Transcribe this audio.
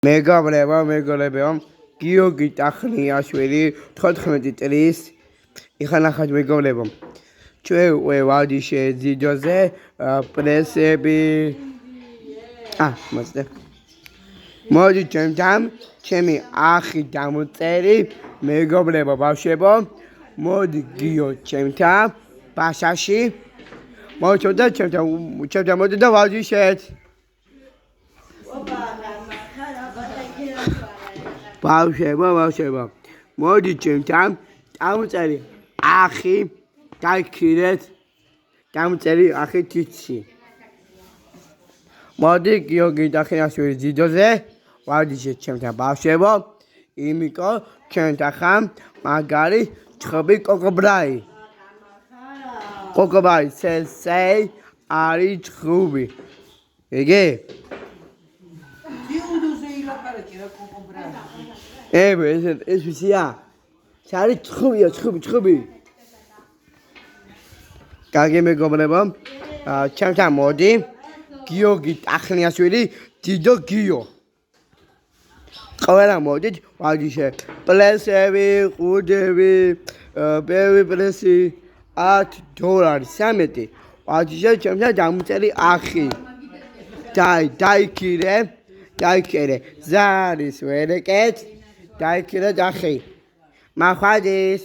მეგობრებო, გიორგი ტახნიაშვილი 14 წლის იხანახეთ მეგობრებო. ჩვენ ვარჯიშე ძიძოზე პრესები მასზე. მოდი ჩემთან, ჩემი ახი დამწერი მეგობრებო, ბავშვებო. მოდი გიო ჩემთან, ბაშაში. მოდი ჩემთან მოდი და ვარჯიშეთ. ბავშვებო, მოდი ჩემთან, დამწერი ახი დაიქირეთ, დამწერი ახი თითში. მოდი გიორგი ტახნიაშვილი ძიძოზე ვარჯიშეთ ჩემთან ბავშვებო, იმიტომ ჩვენთან ხარ მაგარი ჩხობი კოკობრაი სენსეი არის ჩხუბი. იგი? ეს ვისია? არის ჩხუბი. კარგი მეგობრებო, ჩემთან მოდი გიორგი ტახნიაშვილი ძიძო გიო. ყველა მოდით ვარჯიშე პრესები, ყუდები, ბევრი პრესი $10 13 ვარჯიშე ჩემთან დამწერი ახი. დაიქირე ზარის ვერეკეთ, დაიქირეთ ახი. მახვადის.